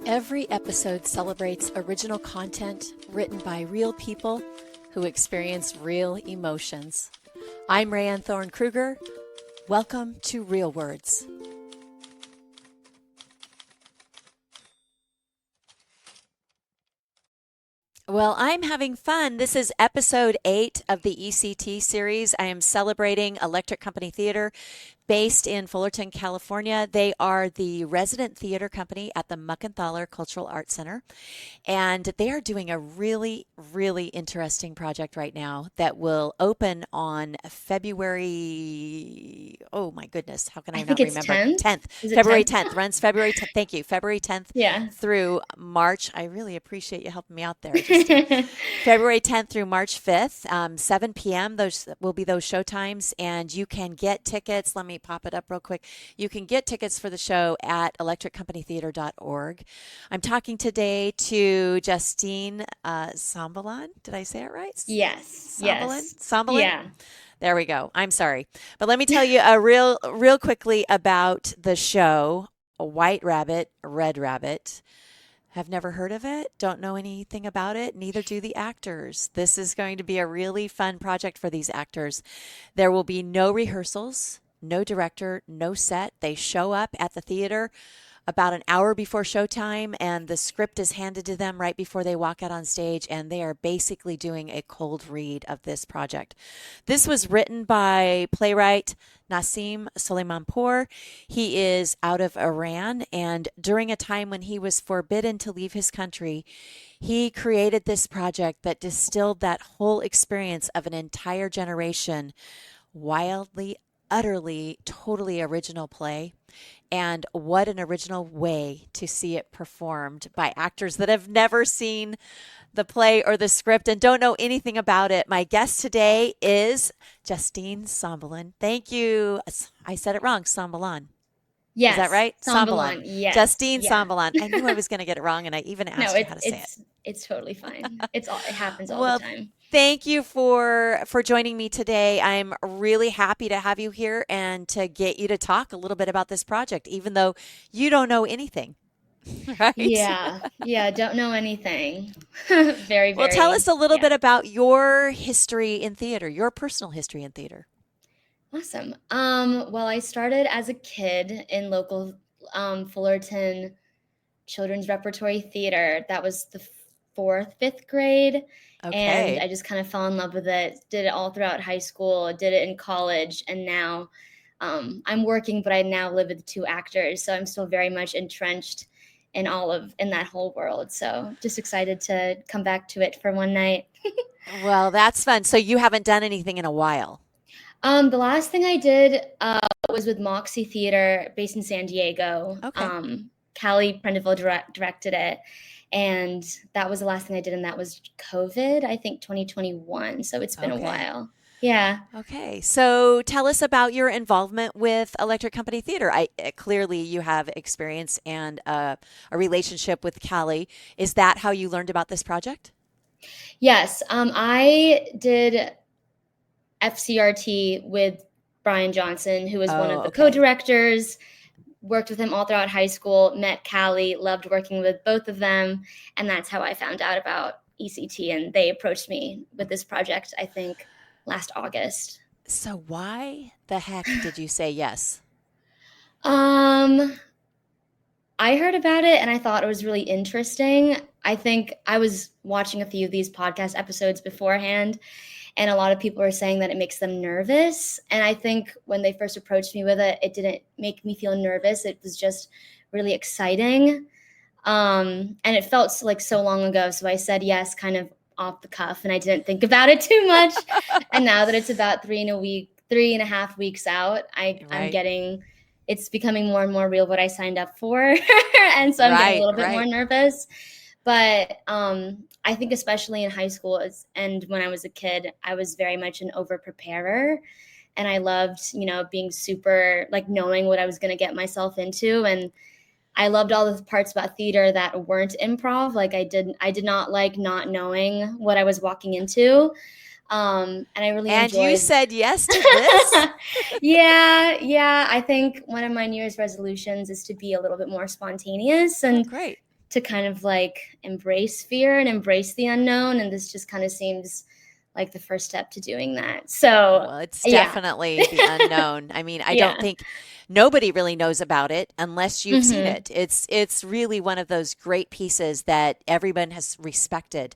Every episode celebrates original content written by real people who experience real emotions. I'm Rayanne Thorn Krueger. Welcome to Real Words. Well, I'm having fun. This is episode 8 of the ECT series. I am celebrating Electric Company Theater based in Fullerton, California. They are the resident theater company at the Muckenthaler Cultural Arts Center. And they are doing a really, really interesting project right now that will open on February. Oh my goodness, how can I I think not it's remember? 10th. 10th, Is it February 10th? 10th, runs February 10th. Thank you. February 10th Yeah. through March. I really appreciate you helping me out there, Justine. February 10th through March 5th, 7 p.m. Those will be those show times, and you can get tickets. Let me pop it up real quick. You can get tickets for the show at electriccompanytheater.org. I'm talking today to Justine Sombilon. Did I say it right? Yes. Sombilon? Yes. Sombilon? Yeah. There we go. I'm sorry. But let me tell you real quickly about the show. A White Rabbit, Red Rabbit. Have never heard of it, don't know anything about it, neither do the actors. This is going to be a really fun project for these actors. There will be no rehearsals, no director, no set. They show up at the theater about an hour before showtime, and the script is handed to them right before they walk out on stage, and they are basically doing a cold read of this project. This was written by playwright Nassim Soleimanpour. He is out of Iran, and during a time when he was forbidden to leave his country, he created this project that distilled that whole experience of an entire generation, wildly, utterly, totally original play. And what an original way to see it performed by actors that have never seen the play or the script and don't know anything about it. My guest today is Justine Sombilon. Thank you. I said it wrong, Sombilon. Is that Yes. right? Sombilon. Sombilon. Yes. Justine Yeah. Sombilon. I knew I was going to get it wrong, and I even No, asked you how to say it. it's totally fine. It happens all the Well, time. thank you for joining me today. I'm really happy to have you here and to get you to talk a little bit about this project, even though you don't know anything, right? Yeah. Yeah, don't know anything. Very, Well, tell us very, a little yeah. bit about your history in theater, your personal history in theater. Awesome. Well, I started as a kid in local Fullerton Children's Repertory Theater. That was the fourth, fifth grade. And Okay. I just kind of fell in love with it. Did it all throughout high school, did it in college. And now I'm working, but I now live with two actors. So I'm still very much entrenched in that whole world. So just excited to come back to it for one night. Well, that's fun. So you haven't done anything in a while. The last thing I did was with Moxie Theater based in San Diego. Okay. Callie Prendeville directed it. And that was the last thing I did. And that was COVID, I think 2021. So it's been a Okay. while. Yeah. Okay. So tell us about your involvement with Electric Company Theater. Clearly you have experience and a relationship with Callie. Is that how you learned about this project? Yes. I did FCRT with Brian Johnson, who was one Oh, of the okay. co-directors. Worked with him all throughout high school, met Callie, loved working with both of them. And that's how I found out about ECT. And they approached me with this project, I think, last August. So why the heck did you say yes? Um, I heard about it and I thought it was really interesting. I think I was watching a few of these podcast episodes beforehand, and a lot of people were saying that it makes them nervous. And I think when they first approached me with it, it didn't make me feel nervous. It was just really exciting. And it felt like so long ago. So I said yes, kind of off the cuff, and I didn't think about it too much. And now that it's about 3.5 weeks out, I'm Right. getting, it's becoming more and more real what I signed up for. And so I'm getting a Right, little bit more right. nervous. But I think especially in high school and when I was a kid, I was very much an over preparer. And I loved, being super, like, knowing what I was going to get myself into. And I loved all the parts about theater that weren't improv. Like, I did not like not knowing what I was walking into. And I really And you enjoyed. said yes to this? Yeah, yeah. I think one of my New Year's resolutions is to be a little bit more spontaneous. Oh, And great. to kind of like embrace fear and embrace the unknown. And this just kind of seems like the first step to doing that. So, Well, it's yeah. definitely the unknown. I mean, I don't Yeah. think nobody really knows about it unless you've seen Hmm. it. It's really one of those great pieces that everyone has respected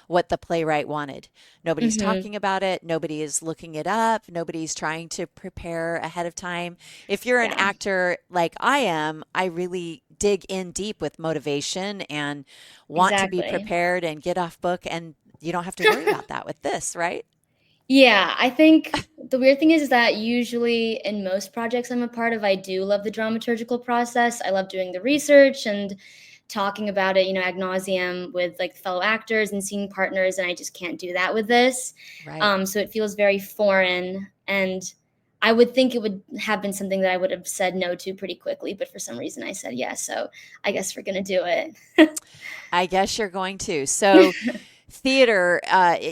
what the playwright wanted. Nobody's Hmm. talking about it, nobody is looking it up, nobody's trying to prepare ahead of time. If you're an Yeah, actor like I am, I really dig in deep with motivation and want to be exactly. prepared and get off book, and you don't have to worry about that with this, right? Yeah, I think the weird thing is that usually in most projects I'm a part of, I do love the dramaturgical process. I love doing the research and talking about it, ad nauseum with like fellow actors and scene partners, and I just can't do that with this. Right. So it feels very foreign, and I would think it would have been something that I would have said no to pretty quickly, but for some reason I said yes. So I guess we're gonna do it. I guess you're going to. So theater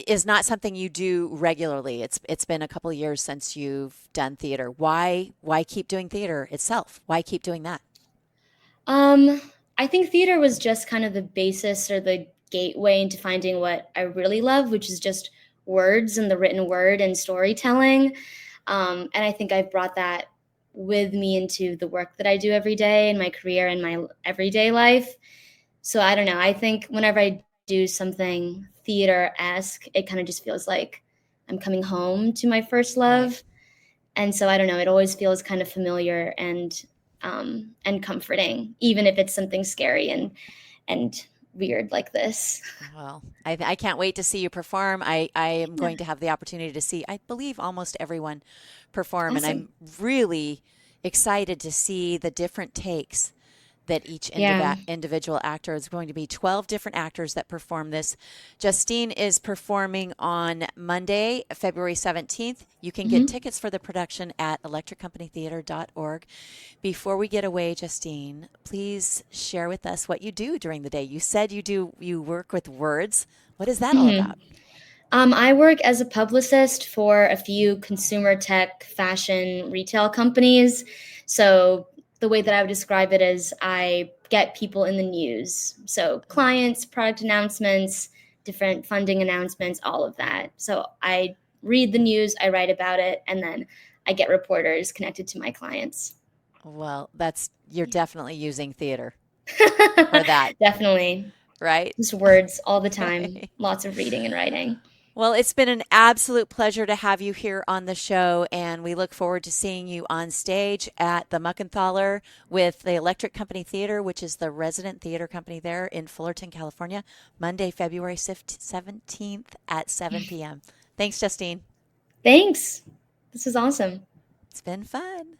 is not something you do regularly. It's been a couple of years since you've done theater. Why keep doing theater itself? Why keep doing that? Um, I think theater was just kind of the basis or the gateway into finding what I really love, which is just words and the written word and storytelling. And I think I've brought that with me into the work that I do every day in my career and my everyday life. So I don't know. I think whenever I do something theater esque, it kind of just feels like I'm coming home to my first Right. love. And so I don't know, it always feels kind of familiar and comforting, even if it's something scary and weird like this. Well, I can't wait to see you perform. I am Yeah, going to have the opportunity to see, I believe, almost everyone perform, and awesome. I'm really excited to see the different takes that each Yeah. individual actor is going to be 12 different actors that perform this. Justine is performing on Monday, February 17th. You can get Hmm. tickets for the production at electriccompanytheater.org. Before we get away, Justine, please share with us what you do during the day. You said you work with words. What is that all Hmm. about? I work as a publicist for a few consumer tech, fashion, retail companies. So the way that I would describe it is I get people in the news. So clients, product announcements, different funding announcements, all of that. So I read the news, I write about it, and then I get reporters connected to my clients. Well, that's you're Yeah. definitely using theater for that, Definitely. right? Just words all the time, Right. lots of reading and writing. Well, it's been an absolute pleasure to have you here on the show, and we look forward to seeing you on stage at the Muckenthaler with the Electric Company Theater, which is the resident theater company there in Fullerton, California, Monday, February 17th at 7 p.m. Thanks, Justine. Thanks. This is awesome. It's been fun.